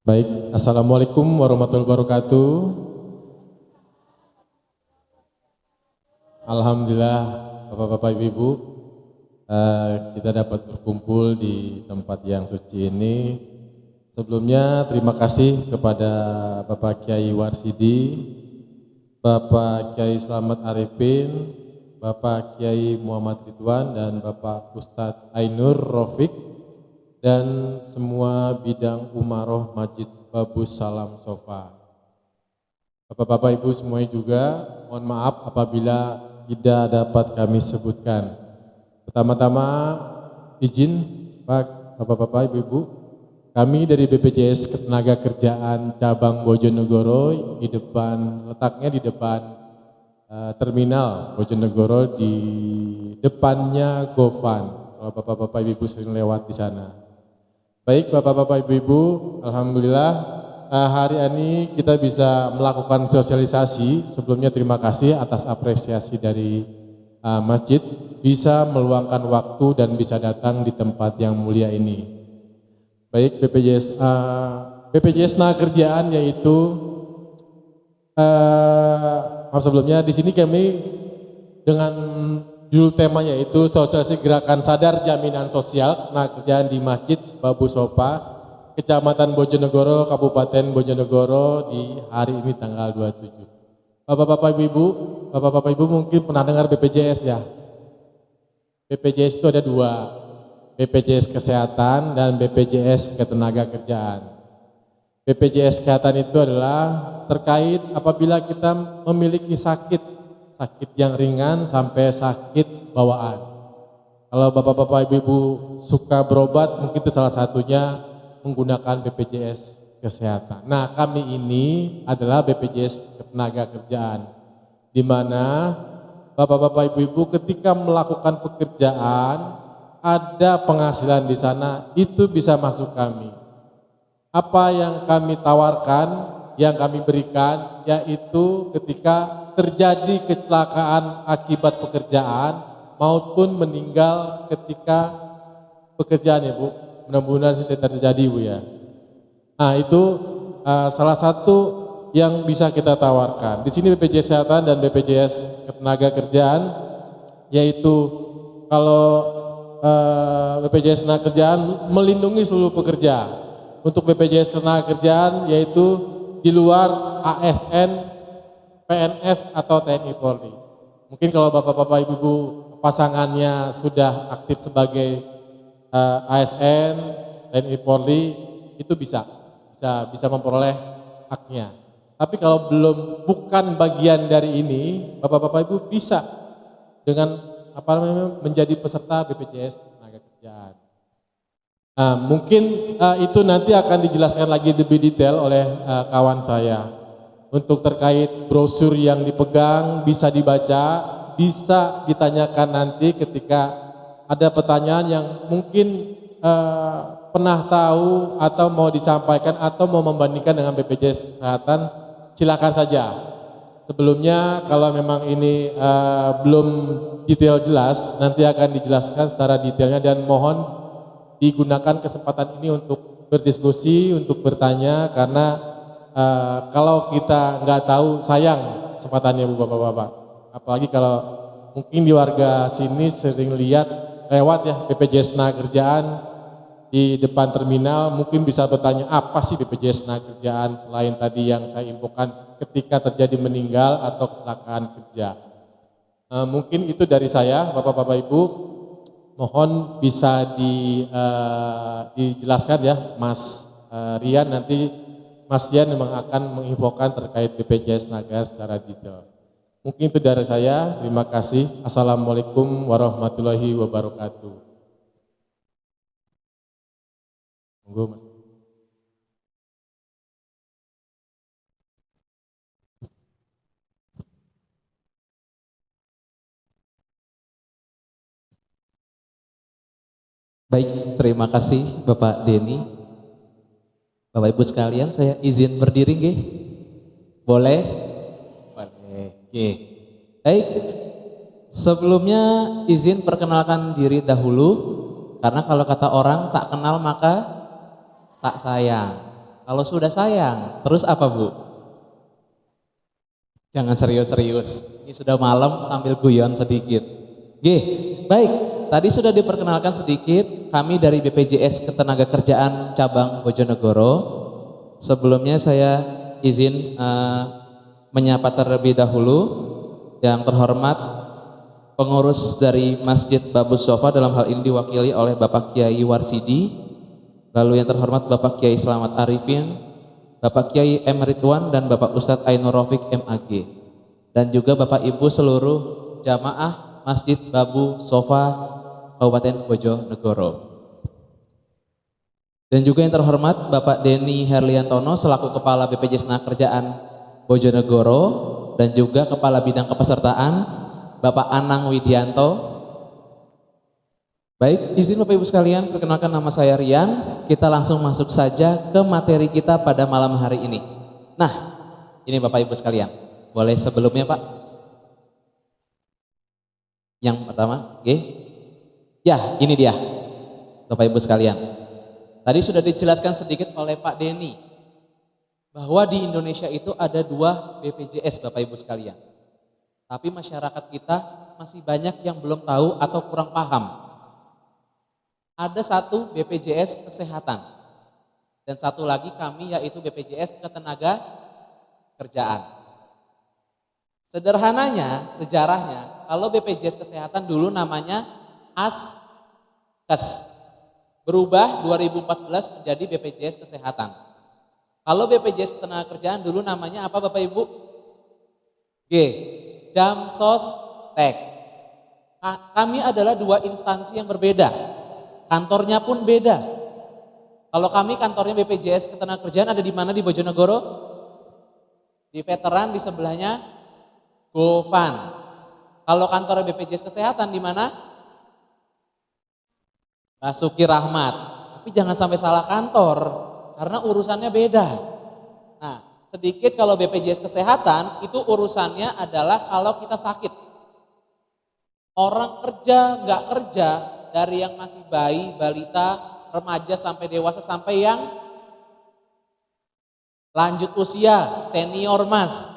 Baik, Assalamualaikum warahmatullahi wabarakatuh. Alhamdulillah, Bapak-Bapak Ibu-Ibu, kita dapat berkumpul di tempat yang suci ini. Sebelumnya terima kasih kepada Bapak Kiai Warsidi, Bapak Kiai Slamet Arifin, Bapak Kiai Muhammad Ridwan, dan Bapak Ustadz Ainur Rafiq, dan semua bidang umaroh Masjid Babus Salam Sofa. Bapak-bapak ibu semuanya juga, mohon maaf apabila tidak dapat kami sebutkan. Pertama-tama izin Pak, bapak-bapak ibu-ibu, kami dari BPJS Ketenagakerjaan Cabang Bojonegoro letaknya di depan terminal Bojonegoro, di depannya Gofan. Kalau bapak-bapak ibu sering lewat di sana. Baik Bapak-Bapak Ibu-Ibu, Alhamdulillah hari ini kita bisa melakukan sosialisasi. Sebelumnya terima kasih atas apresiasi dari masjid bisa meluangkan waktu dan bisa datang di tempat yang mulia ini. Baik BPJS Tenaga yaitu sebelumnya di sini kami dengan judul temanya yaitu sosialisasi gerakan sadar jaminan sosial tenaga di Masjid Babus Sofa, Kecamatan Bojonegoro, Kabupaten Bojonegoro di hari ini tanggal 27. Bapak-bapak ibu mungkin pernah dengar BPJS ya. BPJS itu ada dua, BPJS Kesehatan dan BPJS Ketenagakerjaan. BPJS Kesehatan itu adalah terkait apabila kita memiliki sakit yang ringan sampai sakit bawaan. Kalau bapak-bapak ibu-ibu suka berobat, mungkin itu salah satunya menggunakan BPJS Kesehatan. Nah, kami ini adalah BPJS Ketenagakerjaan, di mana bapak-bapak ibu-ibu ketika melakukan pekerjaan, ada penghasilan di sana, itu bisa masuk kami. Apa yang kami tawarkan, yang kami berikan, yaitu ketika terjadi kecelakaan akibat pekerjaan maupun meninggal ketika pekerjaan ya Bu, mudah-mudahan tidak terjadi Bu ya. Nah itu salah satu yang bisa kita tawarkan. Di sini BPJS Kesehatan dan BPJS Ketenagakerjaan, yaitu kalau BPJS Ketenagakerjaan melindungi seluruh pekerja. Untuk BPJS Ketenagakerjaan yaitu di luar ASN, PNS atau TNI Polri. Mungkin kalau bapak-bapak ibu-ibu pasangannya sudah aktif sebagai ASN, TNI Polri, itu bisa memperoleh haknya. Tapi kalau bukan bagian dari ini, bapak-bapak ibu bisa dengan menjadi peserta BPJS Ketenagakerjaan. Nah, mungkin itu nanti akan dijelaskan lagi lebih detail oleh kawan saya. Untuk terkait brosur yang dipegang bisa dibaca, bisa ditanyakan nanti ketika ada pertanyaan yang mungkin pernah tahu atau mau disampaikan atau mau membandingkan dengan BPJS Kesehatan, silakan saja. Sebelumnya kalau memang ini belum detail jelas, nanti akan dijelaskan secara detailnya dan mohon digunakan kesempatan ini untuk berdiskusi, untuk bertanya karena kalau kita nggak tahu sayang kesempatannya Bu Bapak-Bapak. Apalagi kalau mungkin di warga sini sering lihat lewat ya BPJS Tenagakerjaan di depan terminal, mungkin bisa bertanya apa sih BPJS Tenagakerjaan selain tadi yang saya infokan ketika terjadi meninggal atau kecelakaan kerja. Mungkin itu dari saya Bapak-Bapak Ibu, mohon bisa dijelaskan ya Mas Rian, nanti Mas Yan memang akan menginfokan terkait BPJS Naga secara detail. Mungkin itu dari saya, terima kasih. Assalamualaikum warahmatullahi wabarakatuh. Monggo Mas. Baik, terima kasih Bapak Denny. Bapak Ibu sekalian, saya izin berdiri nggih? Boleh? Boleh. Oke. Baik. Sebelumnya izin perkenalkan diri dahulu, karena kalau kata orang tak kenal maka tak sayang. Kalau sudah sayang, terus apa Bu? Jangan serius-serius. Ini sudah malam sambil guyon sedikit. Oke, baik. Tadi sudah diperkenalkan sedikit kami dari BPJS Ketenagakerjaan Cabang Bojonegoro. Sebelumnya saya izin menyapa terlebih dahulu yang terhormat pengurus dari Masjid Babus Sofa, dalam hal ini diwakili oleh Bapak Kiai Warsidi. Lalu yang terhormat Bapak Kiai Selamat Arifin, Bapak Kiai M. Ridwan, dan Bapak Ustadz Ainur Rafiq MAG. Dan juga Bapak Ibu seluruh jamaah Masjid Babu Sofa Kabupaten Bojonegoro. Dan juga yang terhormat Bapak Denny Herliantono selaku Kepala BPJS Ketenagakerjaan Bojonegoro, dan juga Kepala Bidang Kepesertaan Bapak Anang Widianto. Baik, izin Bapak Ibu sekalian, perkenalkan nama saya Rian. Kita langsung masuk saja ke materi kita pada malam hari ini. Nah, ini Bapak Ibu sekalian, boleh sebelumnya Pak? Yang pertama, oke. Ya, ini dia Bapak Ibu sekalian. Tadi sudah dijelaskan sedikit oleh Pak Denny bahwa di Indonesia itu ada 2 BPJS Bapak Ibu sekalian. Tapi masyarakat kita masih banyak yang belum tahu atau kurang paham. Ada satu BPJS Kesehatan dan satu lagi kami yaitu BPJS Ketenagakerjaan. Sederhananya, sejarahnya, kalau BPJS Kesehatan dulu namanya Askes, berubah 2014 menjadi BPJS Kesehatan. Kalau BPJS Ketenagakerjaan dulu namanya apa Bapak Ibu? G, Jamsostek. Kami adalah 2 instansi yang berbeda. Kantornya pun beda. Kalau kami kantornya BPJS Ketenagakerjaan ada di mana di Bojonegoro? Di Veteran, di sebelahnya Gofan. Kalau kantor BPJS Kesehatan di mana? Basuki Rahmat. Tapi jangan sampai salah kantor karena urusannya beda. Nah, sedikit kalau BPJS Kesehatan itu urusannya adalah kalau kita sakit. Orang kerja, nggak kerja, dari yang masih bayi, balita, remaja sampai dewasa sampai yang lanjut usia, senior mas.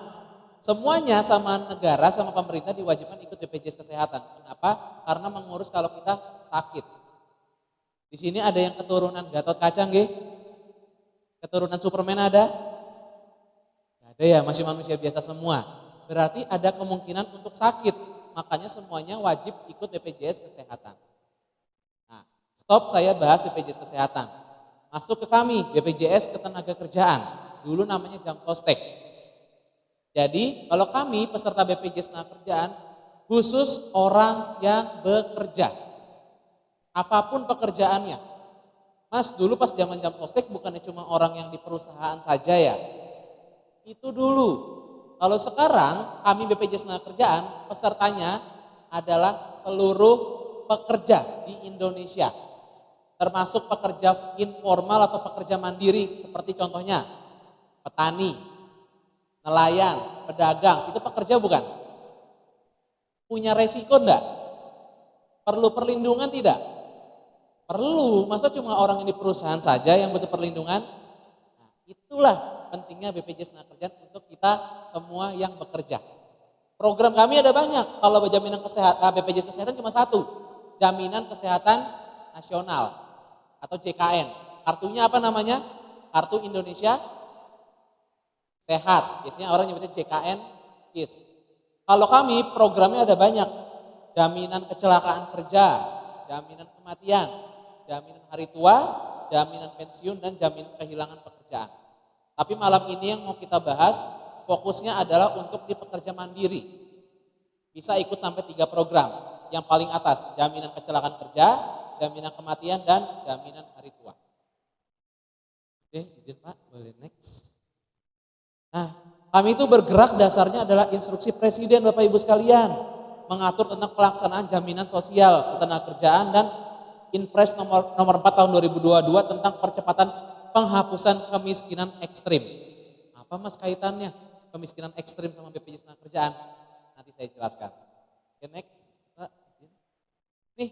Semuanya sama negara, sama pemerintah diwajibkan ikut BPJS Kesehatan. Kenapa? Karena mengurus kalau kita sakit. Di sini ada yang keturunan Gatot Kaca nggih? Keturunan Superman ada? Nggak ada ya, masih manusia biasa semua. Berarti ada kemungkinan untuk sakit. Makanya semuanya wajib ikut BPJS Kesehatan. Nah, stop saya bahas BPJS Kesehatan. Masuk ke kami, BPJS Ketenagakerjaan. Dulu namanya Jamsostek. Jadi, kalau kami peserta BPJS Ketenagakerjaan, khusus orang yang bekerja. Apapun pekerjaannya. Mas, dulu pas zaman Jamsostek bukannya cuma orang yang di perusahaan saja ya. Itu dulu. Kalau sekarang kami BPJS Ketenagakerjaan, pesertanya adalah seluruh pekerja di Indonesia, termasuk pekerja informal atau pekerja mandiri, seperti contohnya petani, nelayan, pedagang, itu pekerja bukan? Punya resiko enggak? Perlu perlindungan tidak? Perlu, masa cuma orang yang di perusahaan saja yang butuh perlindungan? Nah, itulah pentingnya BPJS Ketenagakerjaan untuk kita semua yang bekerja. Program kami ada banyak, kalau jaminan kesehatan BPJS Kesehatan cuma satu, Jaminan Kesehatan Nasional atau JKN. Kartunya apa namanya? Kartu Indonesia Sehat. Biasanya orang nyebutnya JKN KIS. Kalau kami programnya ada banyak. Jaminan kecelakaan kerja, jaminan kematian, jaminan hari tua, jaminan pensiun, dan jaminan kehilangan pekerjaan. Tapi malam ini yang mau kita bahas fokusnya adalah untuk di pekerja mandiri. Bisa ikut sampai 3 program. Yang paling atas, jaminan kecelakaan kerja, jaminan kematian, dan jaminan hari tua. Oke, izin Pak, boleh next. Nah, kami itu bergerak dasarnya adalah instruksi Presiden Bapak Ibu sekalian, mengatur tentang pelaksanaan jaminan sosial ketenagakerjaan dan Inpres nomor 4 tahun 2022 tentang percepatan penghapusan kemiskinan ekstrim. Apa mas kaitannya kemiskinan ekstrim sama BPJS Ketenagakerjaan? Nanti saya jelaskan. Oke, next. Nih,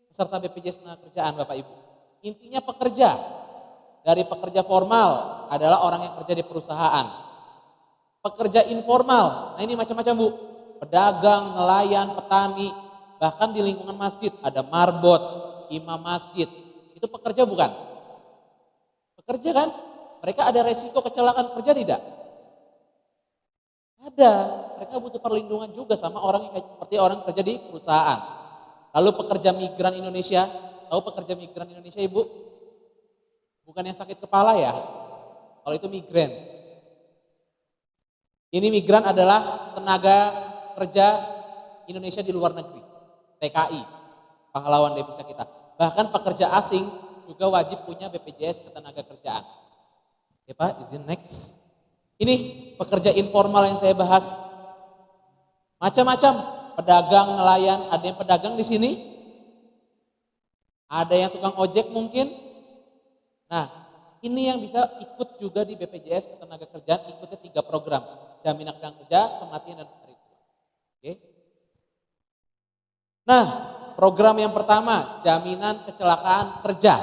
peserta BPJS Ketenagakerjaan Bapak Ibu. Intinya pekerja, dari pekerja formal, adalah orang yang kerja di perusahaan. Pekerja informal, nah ini macam-macam Bu. Pedagang, nelayan, petani, bahkan di lingkungan masjid ada marbot, imam masjid. Itu pekerja bukan? Pekerja kan? Mereka ada resiko kecelakaan kerja tidak? Ada. Mereka butuh perlindungan juga sama orang yang seperti orang kerja di perusahaan. Lalu pekerja migran Indonesia, tahu pekerja migran Indonesia Ibu? Bukan yang sakit kepala ya. Kalau itu migran. Ini migran adalah tenaga kerja Indonesia di luar negeri. TKI, pahlawan devisa kita. Bahkan pekerja asing juga wajib punya BPJS Ketenagakerjaan. Ya Pak, izin next. Ini pekerja informal yang saya bahas. Macam-macam, pedagang, nelayan, ada yang pedagang di sini. Ada yang tukang ojek mungkin. Nah, ini yang bisa ikut juga di BPJS Ketenagakerjaan, ikutnya 3 program. Jaminan kerja, kematian, dan hari tua. Oke. Nah, program yang pertama, jaminan kecelakaan kerja.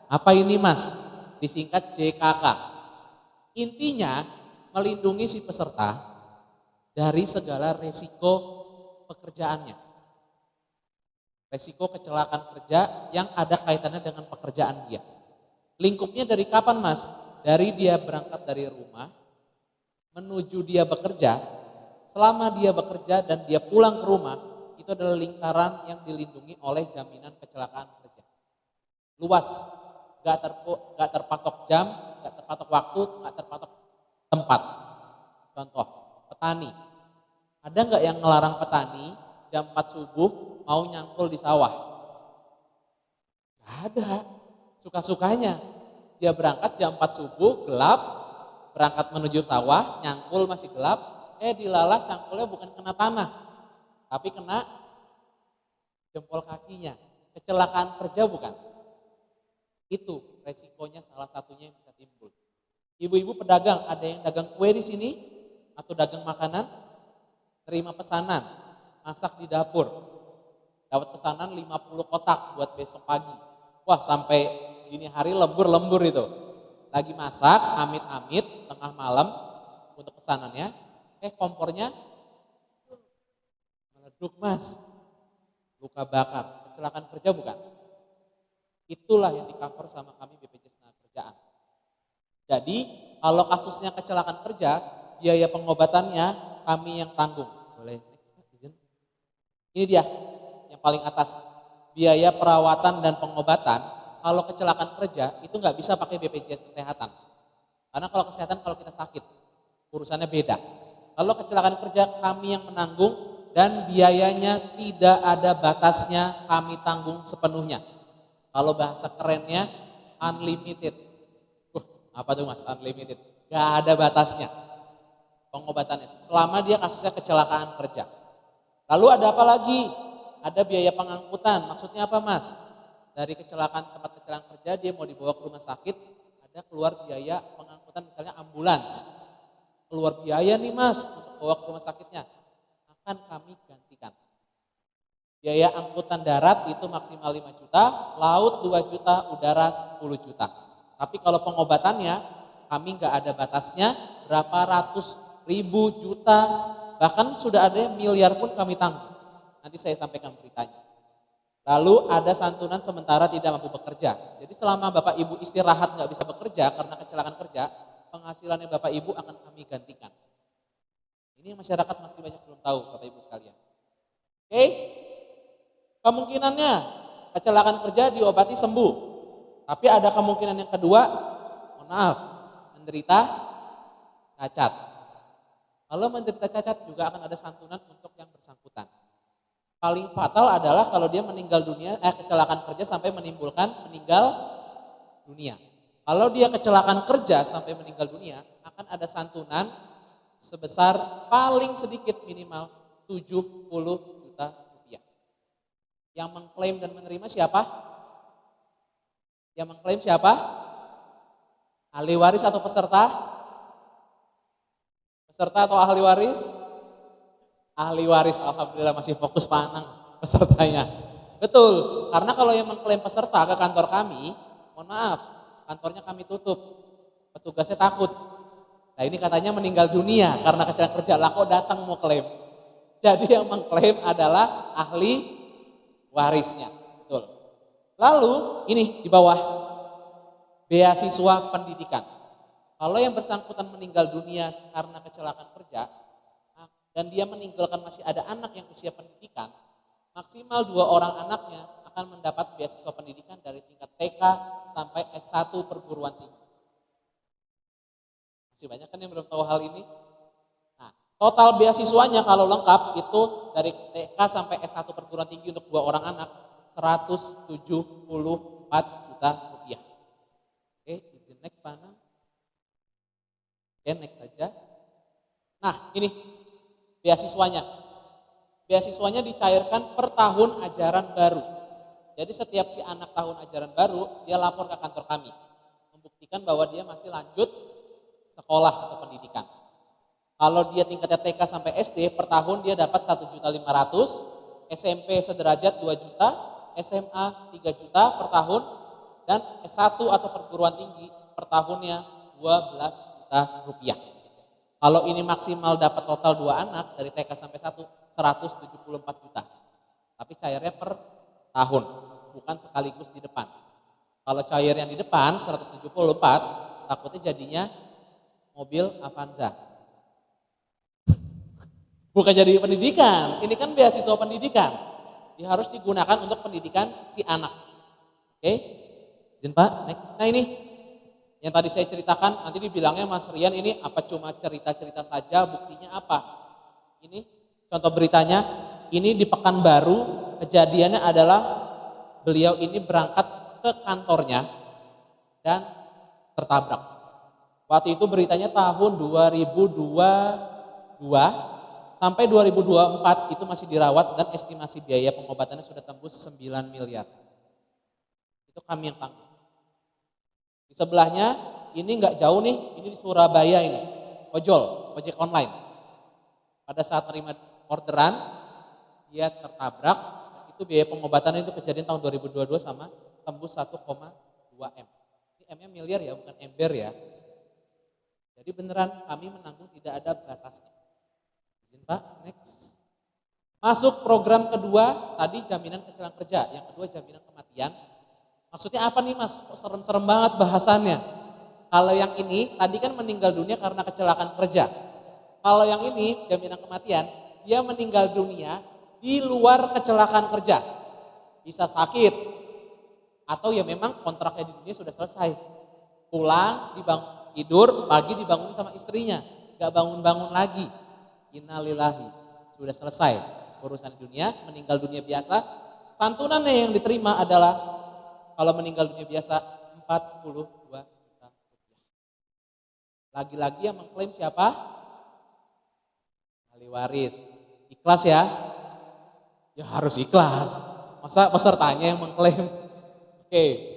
Apa ini Mas? Disingkat JKK. Intinya, melindungi si peserta dari segala resiko pekerjaannya. Resiko kecelakaan kerja yang ada kaitannya dengan pekerjaan dia. Lingkupnya dari kapan Mas? Dari dia berangkat dari rumah, menuju dia bekerja, selama dia bekerja dan dia pulang ke rumah, itu adalah lingkaran yang dilindungi oleh jaminan kecelakaan kerja. Luas, gak terpatok jam, gak terpatok waktu, gak terpatok tempat. Contoh, petani. Ada gak yang ngelarang petani jam 4 subuh mau nyangkul di sawah? Gak ada, suka-sukanya. Dia berangkat jam 4 subuh, gelap, berangkat menuju sawah, nyangkul masih gelap, dilalah cangkulnya bukan kena tanah, tapi kena jempol kakinya. Kecelakaan kerja bukan? Itu resikonya salah satunya yang bisa timbul. Ibu-ibu pedagang, ada yang dagang kue di sini atau dagang makanan, terima pesanan, masak di dapur, dapat pesanan 50 kotak buat besok pagi. Wah, sampai dini hari lembur-lembur itu. Lagi masak, amit-amit, tengah malam untuk pesanannya, kompornya meleduk Mas, luka bakar, kecelakaan kerja bukan? Itulah yang di-cover sama kami BPJS Ketenagakerjaan. Jadi kalau kasusnya kecelakaan kerja, biaya pengobatannya kami yang tanggung. Boleh? Ini dia yang paling atas, biaya perawatan dan pengobatan. Kalau kecelakaan kerja itu nggak bisa pakai BPJS Kesehatan. Karena kalau kesehatan kalau kita sakit, urusannya beda. Kalau kecelakaan kerja kami yang menanggung dan biayanya tidak ada batasnya, kami tanggung sepenuhnya. Kalau bahasa kerennya unlimited. Apa tuh Mas unlimited? Gak ada batasnya pengobatannya selama dia kasusnya kecelakaan kerja. Lalu ada apa lagi? Ada biaya pengangkutan. Maksudnya apa Mas? Dari tempat kecelakaan kerja dia mau dibawa ke rumah sakit, ada keluar biaya pengangkutan misalnya ambulans. Keluar biaya nih Mas untuk bawa ke rumah sakitnya, akan kami gantikan. Biaya angkutan darat itu maksimal 5 juta, laut 2 juta, udara 10 juta. Tapi kalau pengobatannya kami nggak ada batasnya, berapa ratus ribu juta, bahkan sudah ada yang miliar pun kami tanggung. Nanti saya sampaikan beritanya. Lalu ada santunan sementara tidak mampu bekerja. Jadi selama Bapak Ibu istirahat nggak bisa bekerja karena kecelakaan kerja, penghasilannya Bapak Ibu akan kami gantikan. Ini masyarakat masih banyak belum tahu Bapak Ibu sekalian. Oke, kemungkinannya kecelakaan kerja diobati sembuh. Tapi ada kemungkinan yang kedua, mohon maaf, menderita cacat. Kalau menderita cacat juga akan ada santunan untuk yang bersangkutan. Paling fatal adalah kalau dia meninggal dunia, kecelakaan kerja sampai menimbulkan meninggal dunia. Kalau dia kecelakaan kerja sampai meninggal dunia, akan ada santunan sebesar paling sedikit minimal 70 juta rupiah. Yang mengklaim dan menerima siapa? Yang mengklaim siapa? Ahli waris atau peserta? Peserta atau ahli waris? Ahli waris, alhamdulillah masih fokus panang pesertanya. Betul, karena kalau yang mengklaim peserta ke kantor kami, mohon maaf, kantornya kami tutup. Petugasnya takut. Nah ini katanya meninggal dunia karena kecelakaan kerja. Lah kok datang mau klaim? Jadi yang mengklaim adalah ahli warisnya. Betul. Lalu ini di bawah beasiswa pendidikan. Kalau yang bersangkutan meninggal dunia karena kecelakaan kerja dan dia meninggalkan masih ada anak yang usia pendidikan, maksimal 2 orang anaknya akan mendapat beasiswa pendidikan dari tingkat TK sampai S1 perguruan tinggi. Masih banyak kan yang belum tahu hal ini? Nah, total beasiswanya kalau lengkap itu dari TK sampai S1 perguruan tinggi untuk 2 orang anak 174 juta rupiah. Oke, izin next mana? Oke, next saja. Nah, ini beasiswanya. Beasiswanya dicairkan per tahun ajaran baru. Jadi setiap si anak tahun ajaran baru, dia lapor ke kantor kami. Membuktikan bahwa dia masih lanjut sekolah atau pendidikan. Kalau dia tingkatnya TK sampai SD, per tahun dia dapat 1.500.000, SMP sederajat 2 juta, SMA 3 juta per tahun, dan S1 atau perguruan tinggi per tahunnya 12 juta rupiah. Kalau ini maksimal dapat total 2 anak dari TK sampai 1, 174 juta. Tapi cairnya per tahun, bukan sekaligus di depan. Kalau cair yang di depan 174, takutnya jadinya mobil Avanza. Bukan jadi pendidikan, ini kan beasiswa pendidikan. Dia harus digunakan untuk pendidikan si anak. Oke, izin Pak, next. Nah ini yang tadi saya ceritakan, nanti dibilangnya Mas Rian ini apa cuma cerita-cerita saja, buktinya apa? Ini contoh beritanya, ini di Pekanbaru, kejadiannya adalah beliau ini berangkat ke kantornya dan tertabrak. Waktu itu beritanya tahun 2022 sampai 2024 itu masih dirawat dan estimasi biaya pengobatannya sudah tembus 9 miliar. Itu kami yang tanggung. Di sebelahnya ini nggak jauh nih, ini di Surabaya ini, ojek online. Pada saat menerima orderan, dia tertabrak, itu biaya pengobatan itu kejadian tahun 2022 sama tembus 1,2 M. Ini M-nya miliar ya, bukan ember ya. Jadi beneran kami menanggung tidak ada batasnya. Izin Pak, next. Masuk program kedua, tadi jaminan kecelakaan kerja, yang kedua jaminan kematian. Maksudnya apa nih Mas? Kok serem-serem banget bahasannya. Kalau yang ini, tadi kan meninggal dunia karena kecelakaan kerja. Kalau yang ini, jaminan kematian, dia meninggal dunia di luar kecelakaan kerja. Bisa sakit, atau ya memang kontraknya di dunia sudah selesai. Pulang, tidur, pagi dibangun sama istrinya. Gak bangun-bangun lagi. Innalillahi, sudah selesai urusan di dunia, meninggal dunia biasa. Santunannya yang diterima adalah kalau meninggal dunia biasa 42 juta rupiah. Lagi-lagi yang mengklaim siapa? Ahli waris. Ikhlas ya? Ya harus ikhlas. Masa pesertanya yang mengklaim? Oke.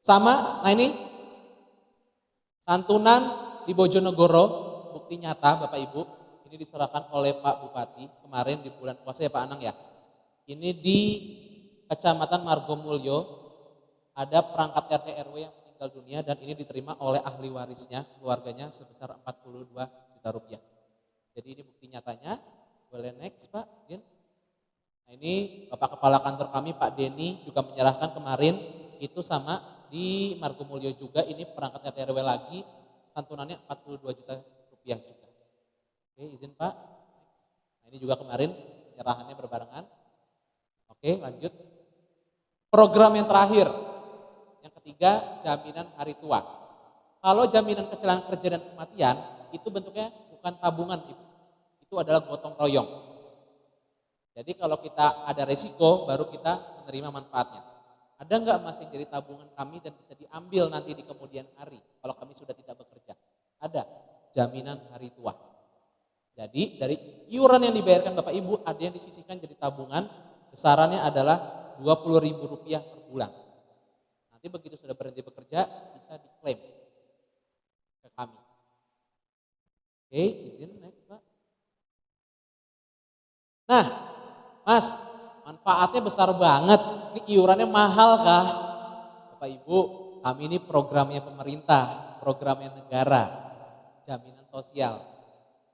Sama, nah ini santunan di Bojonegoro, bukti nyata Bapak Ibu. Ini diserahkan oleh Pak Bupati kemarin di bulan puasa ya Pak Anang ya. Ini di Kecamatan Margomulyo, ada perangkat RT RW yang meninggal dunia dan ini diterima oleh ahli warisnya, keluarganya sebesar 42 juta rupiah. Jadi ini bukti nyatanya. Boleh next Pak, Din. Nah ini Bapak Kepala Kantor kami Pak Denny juga menyerahkan kemarin itu sama di Margomulyo juga, ini perangkat RT RW lagi, santunannya 42 juta rupiah juga. Oke, izin Pak. Nah ini juga kemarin penyerahannya berbarengan. Oke, lanjut. Program yang terakhir, yang ketiga, jaminan hari tua. Kalau jaminan kecelakaan kerja dan kematian, itu bentuknya bukan tabungan, Ibu. Itu adalah gotong royong. Jadi kalau kita ada resiko, baru kita menerima manfaatnya. Ada nggak Mas yang jadi tabungan kami dan bisa diambil nanti di kemudian hari, kalau kami sudah tidak bekerja? Ada, jaminan hari tua. Jadi dari iuran yang dibayarkan Bapak Ibu, ada yang disisihkan jadi tabungan, besarannya adalah Rp20.000 per bulan. Nanti begitu sudah berhenti bekerja, bisa diklaim ke kami. Oke, izin next Pak. Nah, Mas, manfaatnya besar banget. Ini iurannya mahal kah? Bapak Ibu, kami ini programnya pemerintah. programnya negara, jaminan sosial.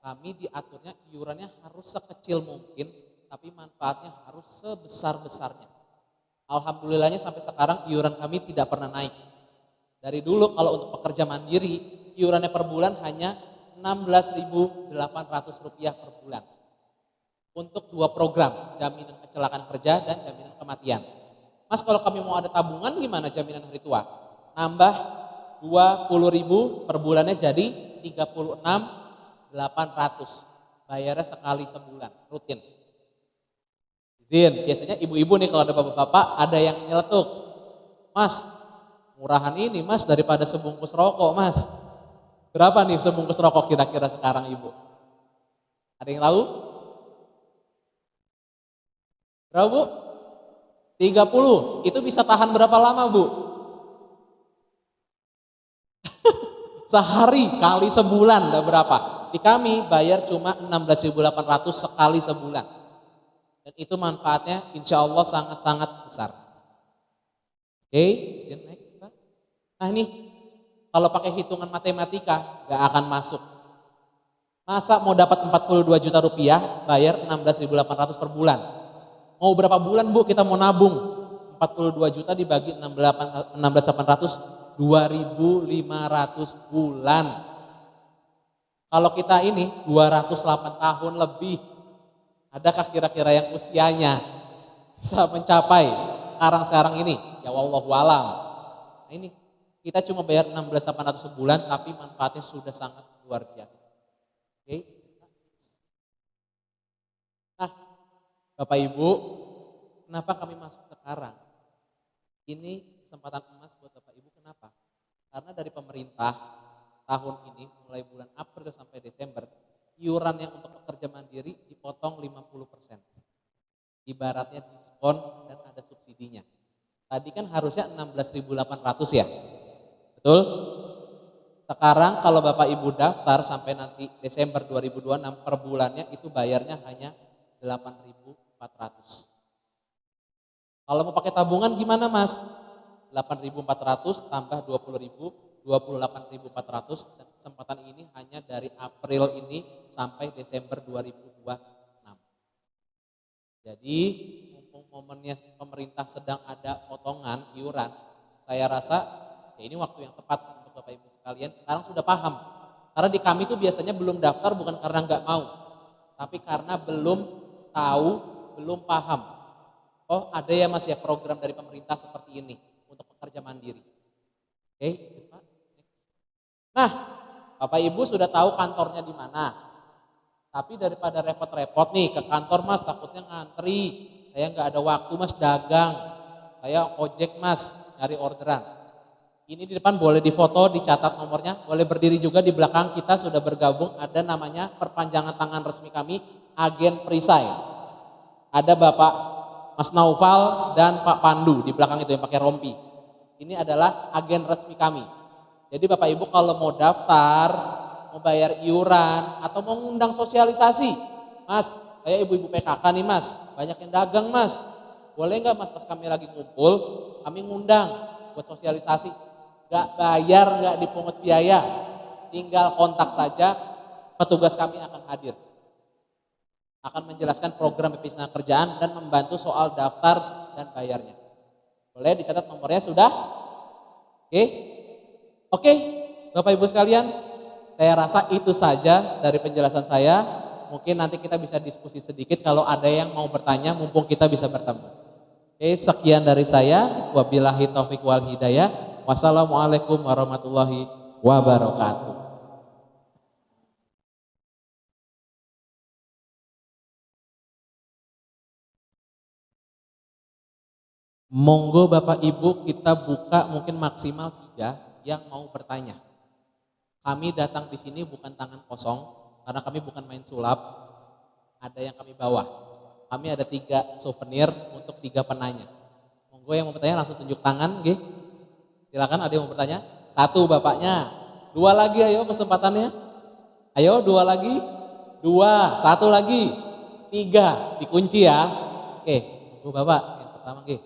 Kami diaturnya iurannya harus sekecil mungkin, tapi manfaatnya harus sebesar-besarnya. Alhamdulillahnya sampai sekarang iuran kami tidak pernah naik. Dari dulu kalau untuk pekerja mandiri, iurannya per bulan hanya Rp16.800 per bulan. Untuk 2 program, jaminan kecelakaan kerja dan jaminan kematian. Mas kalau kami mau ada tabungan gimana jaminan hari tua? Nambah 20.000 per bulannya jadi 36.800. Bayarnya sekali sebulan, rutin. Izin, biasanya ibu-ibu nih kalau ada bapak-bapak ada yang nyeletuk. Mas, murahan ini mas daripada sebungkus rokok mas. Berapa nih sebungkus rokok kira-kira sekarang ibu? Ada yang tahu? Berapa bu? 30. Itu bisa tahan berapa lama bu? Sehari kali sebulan udah berapa? Di kami bayar cuma 16.800 sekali sebulan. Dan itu manfaatnya insya Allah sangat-sangat besar. Oke, next. Nah ini kalau pakai hitungan matematika gak akan masuk. Masa mau dapat 42 juta rupiah bayar 16.800 per bulan? Mau berapa bulan bu kita mau nabung? 42 juta dibagi 16.800, 2.500 bulan. Kalau kita ini 208 tahun lebih, adakah kira-kira yang usianya bisa mencapai sekarang ini? Ya wallahu alam. Nah ini kita cuma bayar 16.800 sebulan tapi manfaatnya sudah sangat luar biasa. Oke. Nah, Bapak Ibu, kenapa kami masuk sekarang? Ini kesempatan emas buat Bapak Ibu, kenapa? Karena dari pemerintah tahun ini mulai bulan April sampai Desember, iuran yang untuk pekerja mandiri dipotong 50%. Ibaratnya diskon dan ada subsidinya. Tadi kan harusnya 16.800 ya. Betul? Sekarang kalau Bapak Ibu daftar sampai nanti Desember 2026 per bulannya itu bayarnya hanya 8.400. Kalau mau pakai tabungan gimana Mas? 8.400 tambah 20.000, 28.400 dan kesempatan ini hanya dari April ini sampai Desember 2026. Jadi mumpung momennya pemerintah sedang ada potongan iuran, saya rasa ya ini waktu yang tepat untuk Bapak Ibu sekalian sekarang sudah paham. Karena di kami itu biasanya belum daftar bukan karena nggak mau, tapi karena belum tahu, belum paham. Oh ada ya Mas ya program dari pemerintah seperti ini untuk pekerja mandiri. Oke, Pak. Nah, Bapak Ibu sudah tahu kantornya di mana. Tapi daripada repot-repot nih ke kantor Mas, takutnya ngantri. Saya nggak ada waktu Mas dagang. Saya ojek Mas, nyari orderan. Ini di depan boleh difoto, dicatat nomornya, boleh berdiri juga di belakang kita sudah bergabung. Ada namanya perpanjangan tangan resmi kami, Agen Perisai. Ada Bapak Mas Naufal dan Pak Pandu di belakang itu yang pakai rompi. Ini adalah agen resmi kami. Jadi Bapak Ibu kalau mau daftar, mau bayar iuran, atau mau ngundang sosialisasi. Mas, saya ibu-ibu PKK nih Mas, banyak yang dagang Mas. Boleh nggak Mas pas kami lagi ngumpul, kami ngundang buat sosialisasi. Nggak bayar, nggak dipungut biaya. Tinggal kontak saja, petugas kami akan hadir. Akan menjelaskan program BPJS Kerjaan dan membantu soal daftar dan bayarnya. Boleh dicatat nomornya sudah? Oke? Oke, Bapak Ibu sekalian, saya rasa itu saja dari penjelasan saya. Mungkin nanti kita bisa diskusi sedikit kalau ada yang mau bertanya mumpung kita bisa bertemu. Oke, sekian dari saya. Wabillahi taufiq wal hidayah. Wassalamualaikum warahmatullahi wabarakatuh. Monggo Bapak Ibu kita buka mungkin maksimal 3 yang mau bertanya. Kami datang di sini bukan tangan kosong karena kami bukan main sulap. Ada yang kami bawa. Kami ada 3 souvenir untuk 3 penanya. Monggo yang mau bertanya langsung tunjuk tangan, nggih. Silakan ada yang mau bertanya? 1 bapaknya. 2 lagi ayo kesempatannya. Ayo 2 lagi. 2, 1 lagi. 3 dikunci ya. Oke, monggo Bapak yang pertama nggih.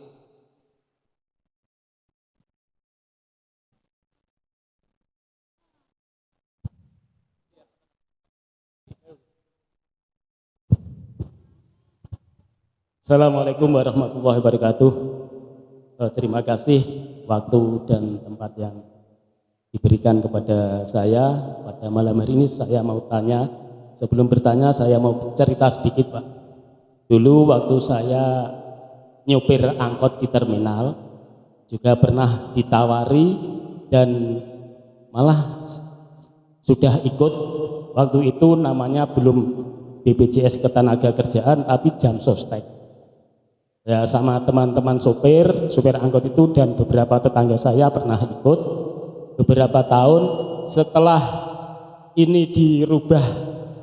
Assalamualaikum warahmatullahi wabarakatuh. Terima kasih waktu dan tempat yang diberikan kepada saya pada malam hari ini. Saya mau tanya, sebelum bertanya saya mau cerita sedikit Pak. Dulu waktu saya nyopir angkot di terminal juga pernah ditawari dan malah sudah ikut. Waktu itu namanya belum BPJS Ketenagakerjaan tapi jam sostek. Ya, sama teman-teman supir angkot itu dan beberapa tetangga saya pernah ikut beberapa tahun. Setelah ini dirubah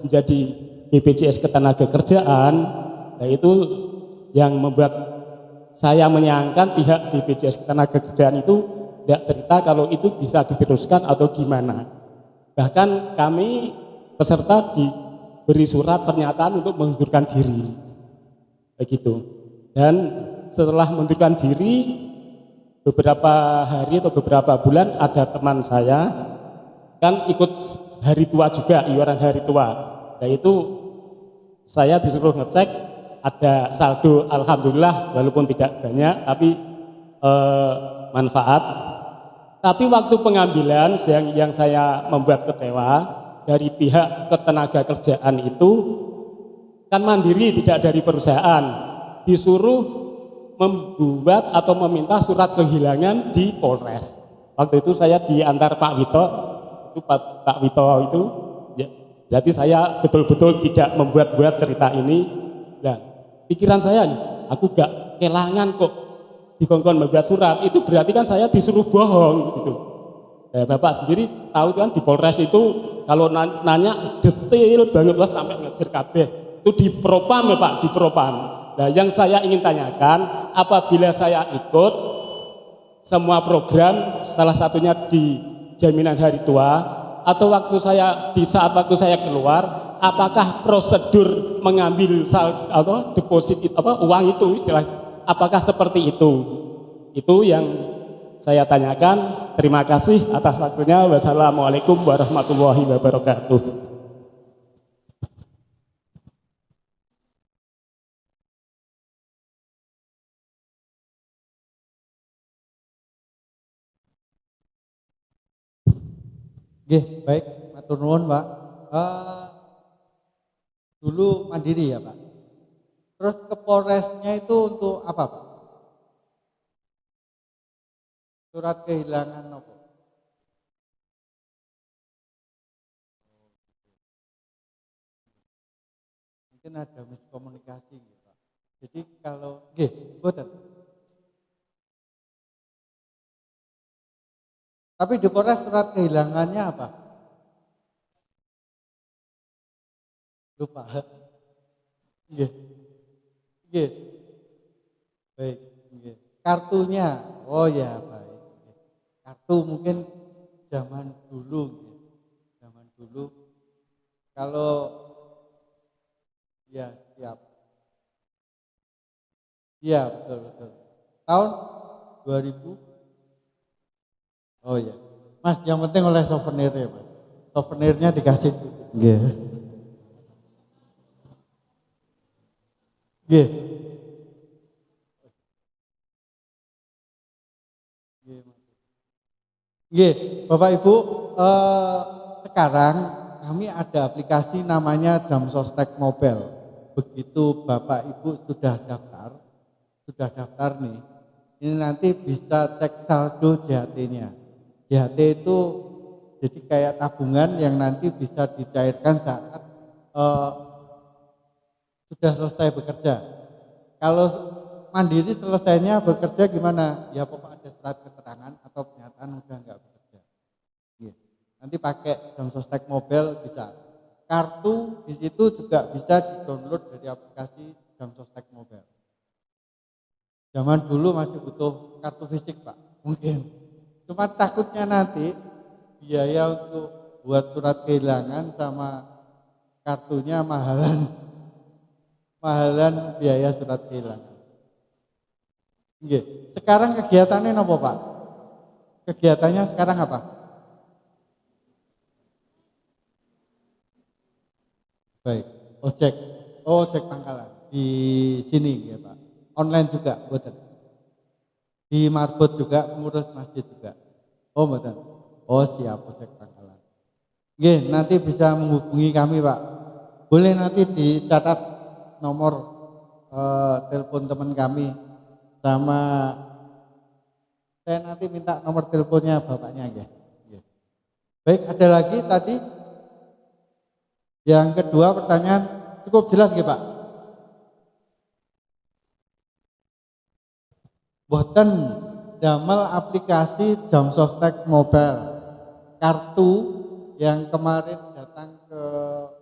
menjadi BPJS Ketenagakerjaan, nah itu yang membuat saya menyayangkan pihak BPJS Ketenagakerjaan itu tidak cerita kalau itu bisa diteruskan atau gimana. Bahkan kami peserta diberi surat pernyataan untuk mengundurkan diri, begitu. Dan setelah mengundurkan diri beberapa hari atau beberapa bulan ada teman saya kan ikut hari tua juga, iuran hari tua. Nah itu saya disuruh ngecek ada saldo, alhamdulillah walaupun tidak banyak tapi manfaat. Tapi waktu pengambilan yang saya membuat kecewa dari pihak Ketenagakerjaan itu kan mandiri, tidak dari perusahaan, disuruh membuat atau meminta surat kehilangan di Polres. Waktu itu saya diantar Pak Wito, itu Pak Wito itu, ya, jadi saya betul-betul tidak membuat-buat cerita ini. Nah, pikiran saya nih, aku gak kelangan kok dikongkon membuat surat, itu berarti kan saya disuruh bohong gitu. Ya, Bapak sendiri tahu kan di Polres itu kalau nanya detail banget lah sampai ngejar kabeh. Itu di propam ya Pak, di propam. Nah, yang saya ingin tanyakan, apabila saya ikut semua program, salah satunya di jaminan hari tua, atau di saat waktu saya keluar, apakah prosedur mengambil deposit uang itu istilah, apakah seperti itu? Itu yang saya tanyakan. Terima kasih atas waktunya. Wassalamualaikum warahmatullahi wabarakatuh. Nggih, baik, matur nuwun, Pak. Dulu mandiri ya, Pak. Terus ke Polresnya itu untuk apa, Pak? Surat kehilangan apa? Mungkin ada miskomunikasi gitu, Pak. Jadi kalau nggih, mboten. Tapi di Polres surat kehilangannya apa? Lupa. Nggih. Nggih. Baik, nggih. Kartunya. Oh ya, baik. Kartu mungkin zaman dulu nggih. Zaman dulu kalau ya siap. Iya, betul betul. Tahun 2000. Oh ya. Mas, yang penting oleh souvenirnya, Mas. Souvenirnya dikasih. Nggih. Nggih. Nggih, Bapak Ibu, sekarang kami ada aplikasi namanya Jam Sostek Mobile. Begitu Bapak Ibu sudah daftar nih, ini nanti bisa cek saldo JHT-nya. JHT itu jadi kayak tabungan yang nanti bisa dicairkan saat sudah selesai bekerja. Kalau mandiri selesainya bekerja gimana? Ya pokoknya ada surat keterangan atau pernyataan udah enggak bekerja. Iya. Nanti pakai Jam Sostek Mobile bisa. Kartu di situ juga bisa di-download dari aplikasi Jam Sostek Mobile. Zaman dulu masih butuh kartu fisik, Pak. Mungkin. Cuma takutnya nanti biaya untuk buat surat kehilangan sama kartunya mahalan biaya surat kehilangan. Nggih. Sekarang kegiatannya apa, Pak? Kegiatannya sekarang apa? Baik, ojek. Oh, ojek pangkalan. di sini ya Pak. Online juga mboten. Di Marbot juga pengurus masjid juga. Oh mboten. Oh siap Polsek Pangkalan. Nggih, nanti bisa menghubungi kami Pak. Boleh nanti dicatat nomor telepon teman kami sama saya nanti minta nomor teleponnya bapaknya ya. Baik, ada lagi tadi yang kedua pertanyaan cukup jelas nggih Pak? Boten damel aplikasi jam sostek mobile kartu yang kemarin datang ke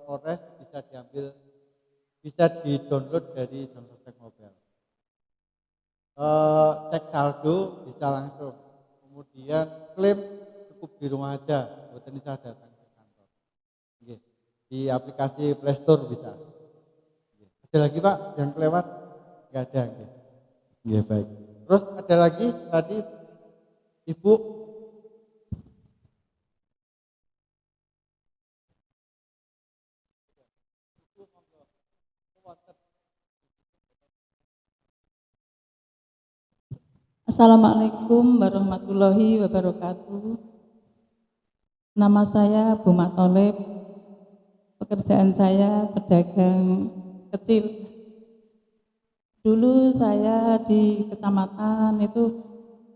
Polres bisa diambil bisa di-download dari jam sostek mobile. Cek saldo bisa langsung. Kemudian klaim cukup di rumah aja, bukan bisa datang ke kantor. Oke. Di aplikasi Play Store bisa. Oke. Ada lagi Pak yang kelewat? Enggak ada. Oke. Oke, baik. Terus ada lagi tadi Ibu Assalamualaikum warahmatullahi wabarakatuh. Nama saya Bu Matolib. Pekerjaan saya pedagang kecil. Dulu saya di kecamatan itu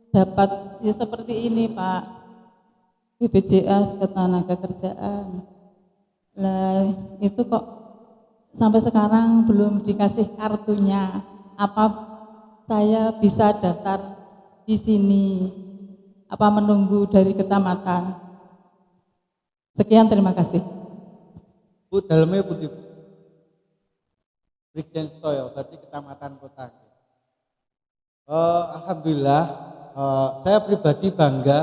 dapat ya seperti ini Pak, BPJS Ketenagakerjaan. Lah itu kok sampai sekarang belum dikasih kartunya. Apa saya bisa daftar di sini? Apa menunggu dari kecamatan? Sekian, terima kasih. Bu dalamnya putih. Brigjen Stoyo, berarti kecamatan kota. Alhamdulillah, saya pribadi bangga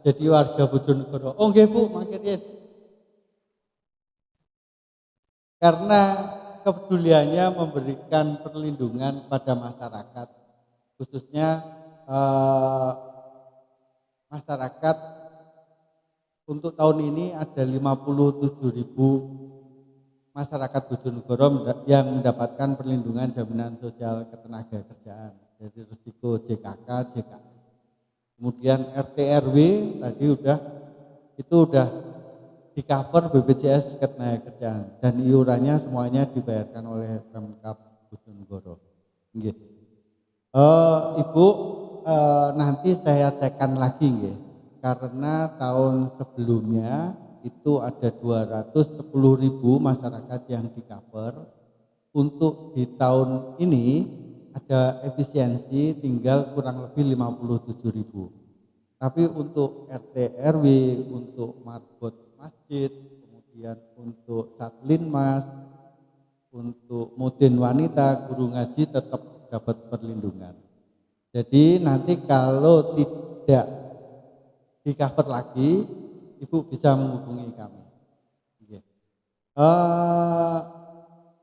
jadi warga Bojonegoro. Oh nggih Bu, makirin. Karena kepeduliannya memberikan perlindungan pada masyarakat, khususnya masyarakat untuk tahun ini ada 57.000 masyarakat Bojonegoro yang mendapatkan perlindungan jaminan sosial ketenagakerjaan dari risiko JKK, JKN. Kemudian RT RW tadi udah di cover BPJS Ketenagakerjaan dan iurannya semuanya dibayarkan oleh Pemkab Bojonegoro. Nggih. Ibu nanti saya cekkan lagi nggih. Karena tahun sebelumnya itu ada 210.000 masyarakat yang di cover. Untuk di tahun ini ada efisiensi tinggal kurang lebih 57.000. Tapi untuk RT RW, untuk marbot masjid, kemudian untuk satlinmas, untuk mudin wanita, guru ngaji tetap dapat perlindungan. Jadi nanti kalau tidak di cover lagi, Ibu bisa menghubungi kami.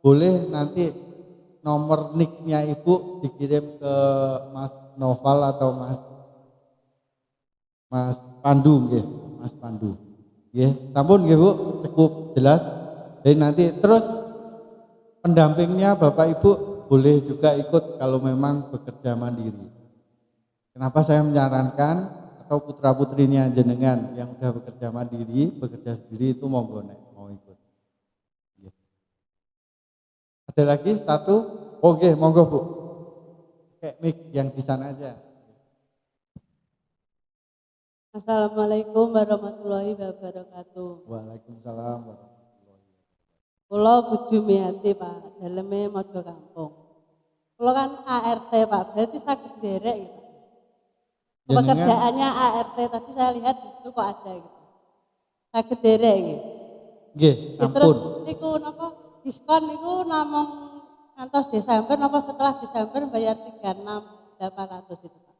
Boleh nanti nomor NIK-nya Ibu dikirim ke Mas Noval atau Mas Pandu, nggih, Mas Pandu. Nggih, sampun nggih Bu, cukup jelas. Jadi nanti terus pendampingnya Bapak Ibu boleh juga ikut kalau memang bekerja mandiri. Kenapa saya menyarankan atau putra putrinya jenengan yang sudah bekerja mandiri, bekerja sendiri itu monggo mau ikut. Nggih. Ada lagi satu, oke monggo Bu. Kayak mic yang di sana aja. Assalamualaikum warahmatullahi wabarakatuh. Waalaikumsalam warahmatullahi wabarakatuh. Kula Bu Jumiati Pak, daleme Mojo Kampung. Kula kan ART Pak, berarti sakit derek gitu. Pekerjaannya ART, tapi saya lihat di situ kok ada gitu. Sakit derek gitu. Nggih, Terus sampun. niku napa diskon niku namung ngantos Desember napa setelah Desember bayar 36.800 itu Pak.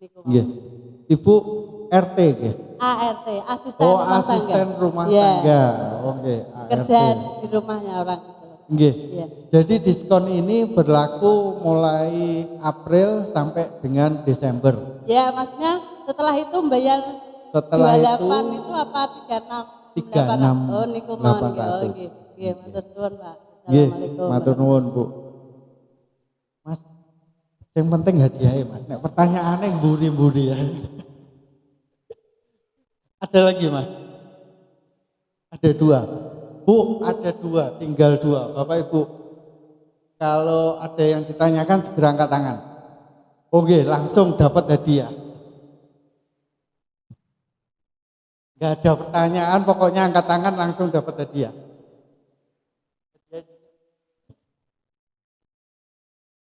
Niku. Nggih. Ibu RT nggih. ART, asisten Oh, rumah tangga. asisten rumah Iya. tangga. Oke, ART. Kerja di rumahnya orang itu. Nggih. Iya. Jadi diskon ini berlaku mulai April sampai dengan Desember. Ya, maksudnya setelah itu bayar Setelah 28 itu itu apa 36? 36.800. Oh, niku mawon nggih. Oh, nggih. Nggih, matur suwun, Pak. Nggih, Assalamualaikum. matur nuwun, Bu. Mas, yang penting hadiahnya, Mas. Nek pertanyaannya mburi-mburi ya. Ada lagi, Mas? Ada dua. Bu, ada dua, tinggal dua. Bapak Ibu, kalau ada yang ditanyakan segera angkat tangan. Oke, langsung dapat hadiah. Gak ada pertanyaan, pokoknya angkat tangan langsung dapat hadiah.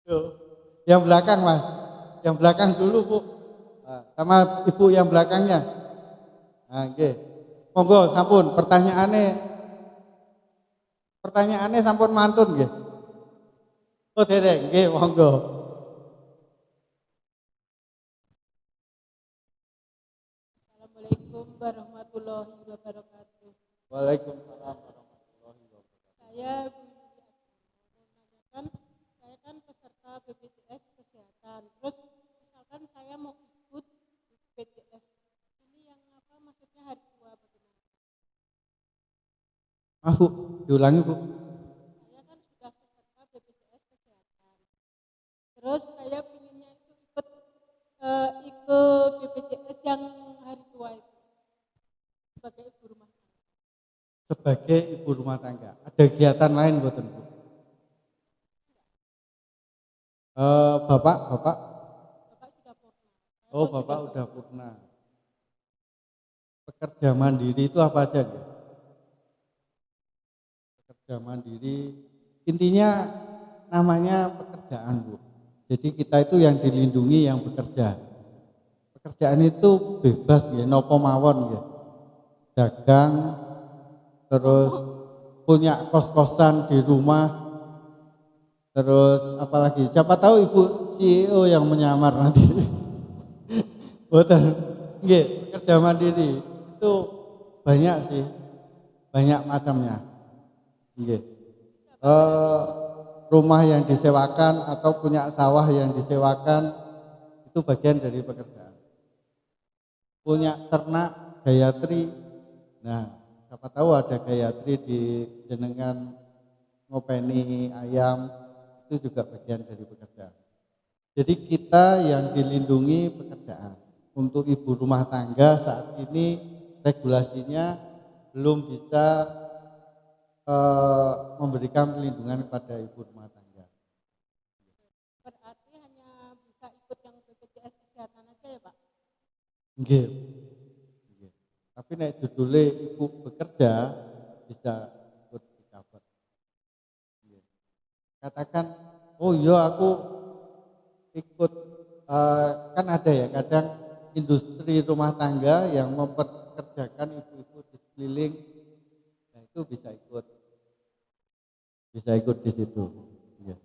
Tuh. Yang belakang, Mas. Yang belakang dulu, Bu. Nah, sama Ibu yang belakangnya. Nah, oke. Monggo sampun pertanyaannya sampun mantun nggih. Oh, dereng, nggih, monggo. Assalamualaikum warahmatullahi wabarakatuh. Waalaikumsalam warahmatullahi wabarakatuh. Saya Bu Yuli Asmoro. Saya kan peserta BPJS Kesehatan. Terus misalkan saya mau ikut BPJS, ini yang apa maksudnya hari tua bagaimana? Maaf, Bu, diulangi, Bu. Saya kan sudah peserta BPJS Kesehatan. Terus saya pinginnya itu ikut BPJS yang hari tua itu sebagai ibu rumah tangga. Sebagai ibu rumah tangga, ada kegiatan lain mboten, Bu? Bapak. Bapak sudah purna. Saya Oh, pun Bapak sudah udah purna. Pekerja mandiri itu apa aja, ya? Pekerja mandiri, intinya namanya pekerjaan, Bu. Jadi kita itu yang dilindungi yang bekerja. Pekerjaan itu bebas, ya, nopo mawon, ya. Dagang, terus punya kos-kosan di rumah, terus apalagi siapa tahu Ibu CEO yang menyamar nanti. Betul. Nggih, pekerja mandiri itu banyak sih, banyak macamnya. Nggih. Rumah yang disewakan atau punya sawah yang disewakan itu bagian dari pekerjaan. Punya ternak gayatri. Nah, siapa tahu ada gayatri di jenengan ngopeni ayam, itu juga bagian dari pekerjaan. Jadi kita yang dilindungi pekerjaan. Untuk ibu rumah tangga saat ini regulasinya belum bisa memberikan perlindungan kepada ibu rumah tangga. berarti hanya bisa ikut yang BPJS Kesehatan aja ya Pak? Nggih. Nggih. Tapi nek judule ibu bekerja bisa ikut di cover. Nggih. Katakan, oh iya aku ikut, kan ada ya kadang industri rumah tangga yang mempekerjakan ibu-ibu di sekeliling, nah itu bisa ikut di situ. Nggih.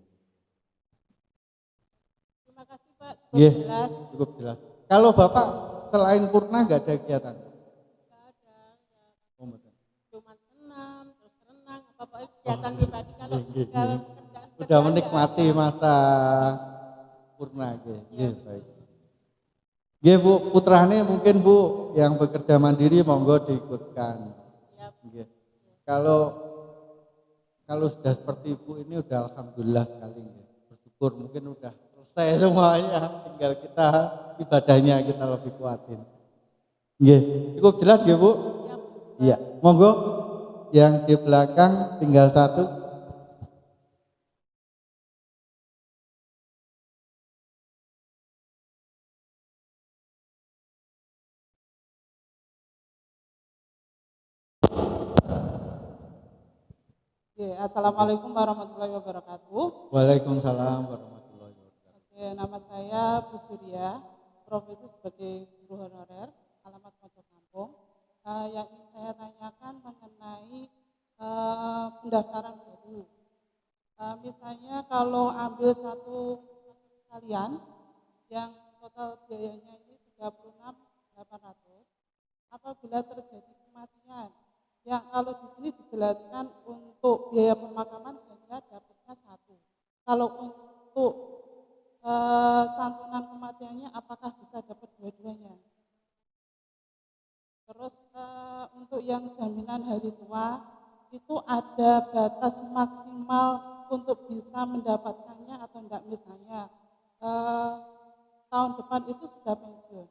Terima kasih Pak, cukup Nggih, jelas. cukup jelas. Kalau Bapak selain purna nggak ada kegiatan? Nggak ada, ya Oh, betul. cuma senam, terus renang, apa-apa kegiatan pribadi kalau Nggih, kalau nggih. pekerjaan Udah nggak menikmati ada. masa purna, nggih. Iya, Nggih, baik. Nggih, Bu, putrane mungkin Bu yang bekerja mandiri monggo diikutkan. Siap. Nggih. Kalau kalau sudah seperti Ibu ini udah alhamdulillah sekali, nggih. Bersyukur mungkin udah selesai semuanya, tinggal kita ibadahnya kita lebih kuatin. Nggih, cukup jelas nggih, Bu? Siap. Iya, monggo yang di belakang tinggal satu. Oke, Assalamualaikum warahmatullahi wabarakatuh. Waalaikumsalam warahmatullahi wabarakatuh. Oke, nama saya Bu Surya, profesi sebagai guru honorer, alamat Pojok Kampung. Yang ingin saya tanyakan mengenai pendaftaran baru. Misalnya kalau ambil satu kalian yang total biayanya ini 36.800, apabila terjadi kematian, yang kalau di sini dijelaskan untuk biaya pemakaman hanya dapatnya satu. Kalau untuk santunan kematiannya apakah bisa dapat dua-duanya? Terus untuk yang jaminan hari tua, itu ada batas maksimal untuk bisa mendapatkannya atau enggak? Misalnya tahun depan itu sudah pensiun,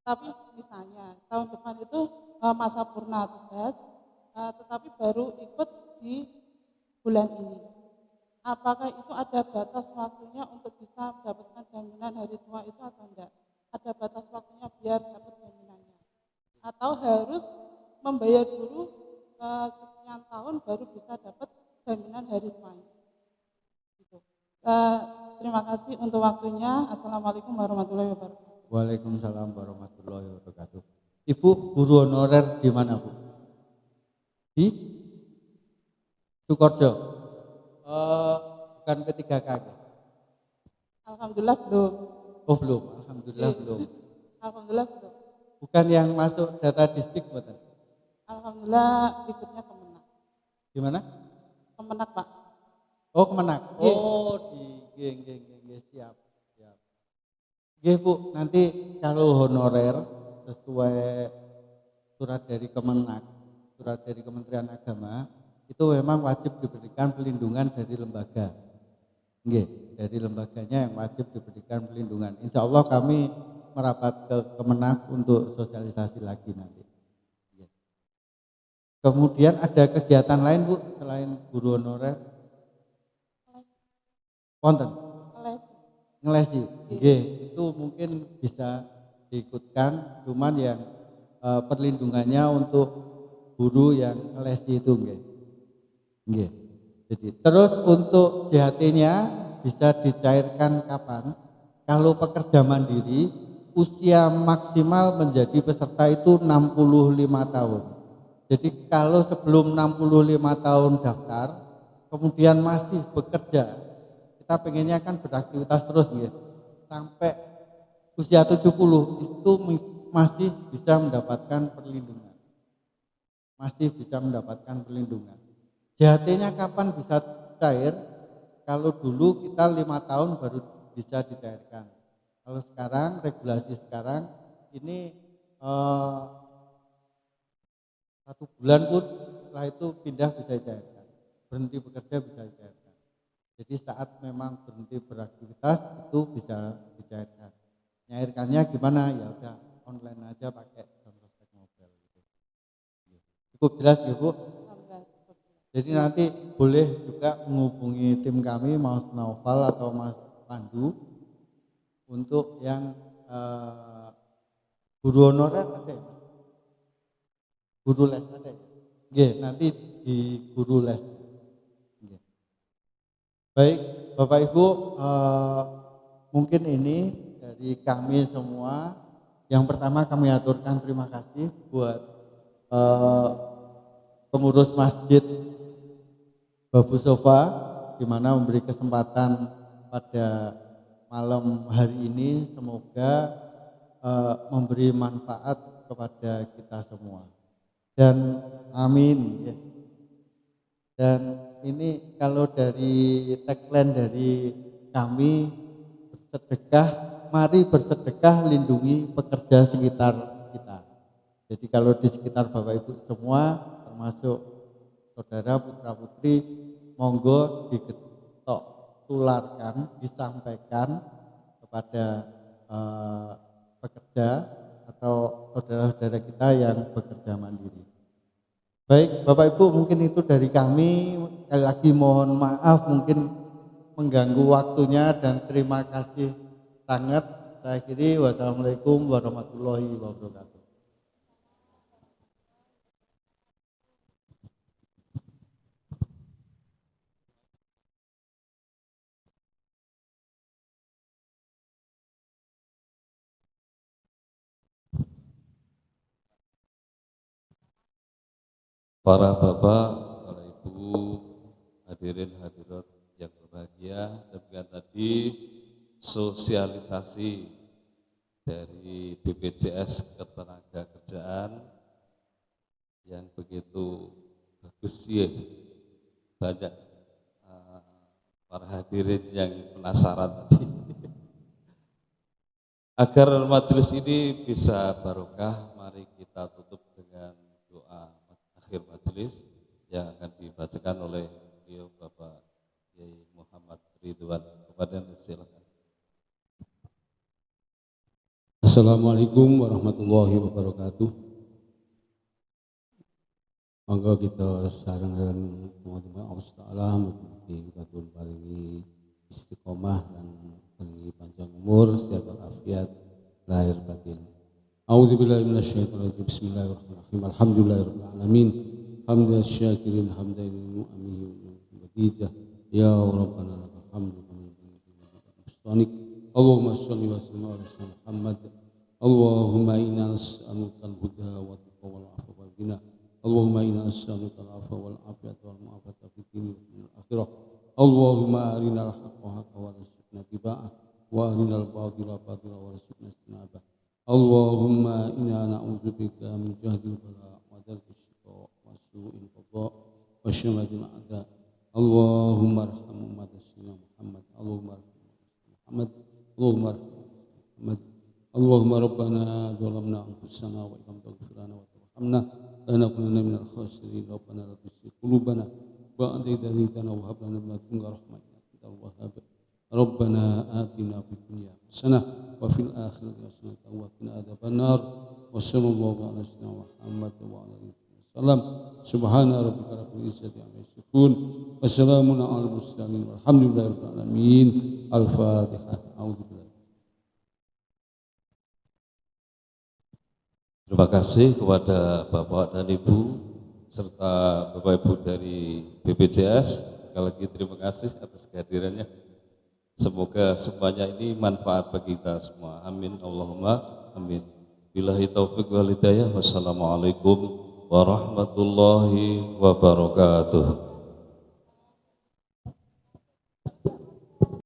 tapi misalnya tahun depan itu masa purna tugas, tetapi baru ikut di bulan ini. Apakah itu ada batas waktunya untuk bisa mendapatkan jaminan hari tua itu atau enggak? Ada batas waktunya biar dapat jaminannya? Atau harus membayar dulu sekian tahun baru bisa dapat jaminan hari tuanya? Gitu. Terima kasih untuk waktunya. Assalamualaikum warahmatullahi wabarakatuh. Waalaikumsalam warahmatullahi wabarakatuh. Ibu guru honorer di mana, Bu? Di Sukoharjo. Bukan P3K. Alhamdulillah belum. Oh belum, alhamdulillah Iya. belum. Alhamdulillah belum. Bukan yang masuk data distrik, bukan? Alhamdulillah ikutnya Kemenak. Gimana? Kemenak, Pak. Oh Kemenak. Iya. Oh di siap, siap. Nggih, Bu, nanti kalau honorer sesuai surat dari Kemenak, surat dari Kementerian Agama, itu memang wajib diberikan pelindungan dari lembaga. Nggih, dari lembaganya yang wajib diberikan pelindungan. Insya Allah kami merapat ke Kemenak untuk sosialisasi lagi nanti. Nggih. Kemudian ada kegiatan lain, Bu, selain guru honorer? Wonten? Les. Ngelesi. Nggih, itu mungkin bisa diikutkan, cuman yang perlindungannya untuk guru yang ngelesi itu, nggih. Nggih. Jadi terus untuk JHT-nya bisa dicairkan kapan? Kalau pekerja mandiri usia maksimal menjadi peserta itu 65 tahun. Jadi kalau sebelum 65 tahun daftar, kemudian masih bekerja, kita pengennya kan beraktivitas terus nggih. Sampai usia 70 itu masih bisa mendapatkan perlindungan. Masih bisa mendapatkan perlindungan. JHT-nya kapan bisa cair? Kalau dulu kita 5 tahun baru bisa dicairkan. Kalau sekarang, regulasi sekarang ini 1 bulan pun setelah itu pindah bisa dicairkan. Berhenti bekerja bisa dicairkan. Jadi saat memang berhenti beraktivitas itu bisa dicairkan. Nyairkannya gimana? Ya udah online aja pakai Jamsostek Mobile gitu. Cukup jelas ya, Bu? Jadi nanti boleh juga menghubungi tim kami, Mas Naufal atau Mas Pandu, untuk yang guru honorer ada ya? Guru les ada ya? Nggih, nanti di guru les. Nggih. Baik, Bapak Ibu, mungkin ini dari kami semua. Yang pertama kami aturkan terima kasih buat pengurus masjid Babu Sofa, di mana memberi kesempatan pada malam hari ini, semoga memberi manfaat kepada kita semua. Dan amin ya. Dan ini kalau dari tagline dari kami, bersedekah, mari bersedekah lindungi pekerja sekitar kita. Jadi kalau di sekitar Bapak Ibu semua, termasuk saudara putra putri, monggo diketok, tularkan, disampaikan kepada pekerja atau saudara-saudara kita yang bekerja mandiri. Baik Bapak Ibu, mungkin itu dari kami. Sekali lagi mohon maaf mungkin mengganggu waktunya, dan terima kasih sangat. Saya akhiri, wassalamualaikum warahmatullahi wabarakatuh. Para bapak, para ibu, hadirin hadirat yang berbahagia, demikian tadi sosialisasi dari BPJS Ketenagakerjaan yang begitu bagus ya. Banyak para hadirin yang penasaran tadi. Agar majelis ini bisa barokah, mari kita tutup dengan doa akhir majelis. dibacakan oleh beliau Bapak Kiai Muhammad Ridwan. Kepada silakan. Assalamualaikum warahmatullahi wabarakatuh. Monggo kita sareng teman-teman Allah Taala mugi kita pun paringi istiqomah dan paringi panjang umur, sehat walafiat lahir batin. A'udzubillahi minasyaitonir rajim. Bismillahirrahmanirrahim. Alhamdulillahirabbil alamin. Hamdan syakirin hamdan mu'minin wa ya rabbana lakal hamdu kama yanbaghi. Allahumma shalli wa sallim ala sayyidina Muhammad. Allahumma inna nas'aluka al-huda wa taqwa wal afwa wal ghina. Allahumma inna nas'aluka al-afwa wal afiyata wal mu'afata fid dunya wal akhirah. Allahumma arinal haqqa haqqan warzuqna ittiba'ah wa arinal batila batilan warzuqna ijtinabah. Allahumma inna na'udzubika min jahdil bala wa darkis shiqa wa su'il qada wa syamatil a'da. Allahumma arham ummat sayyidina Muhammad. Allahumma arham Muhammad. Allahumma arham Muhammad. Allahumma rabbana zalamna anfusana wa illam taghfir lana wa tarhamna lanakunanna minal khasirin. Rabbana la tuzigh qulubana ba'da idh hadaytana wa hab lana min ladunka rahmah innaka antal wahhab. Rabbana atina fid dunya hasanah wa fil akhirati hasanah wa qina adzabannar. Wa sallallahu ala sayyidina Muhammad wa ala alihi wasallam. Subhana rabbika rabbil izzati amma yasifun wa salamun alal mursalin walhamdulillahi rabbil alamin. Al-Fatihah. A'udzubillahi. Terima kasih kepada Bapak dan Ibu serta Bapak Ibu dari BPJS. Sekali lagi terima kasih atas kehadirannya. Semoga semuanya ini manfaat bagi kita semua. Amin. Allahumma amin. Billahi taufiq wal hidayah. Wassalamualaikum warahmatullahi wabarakatuh.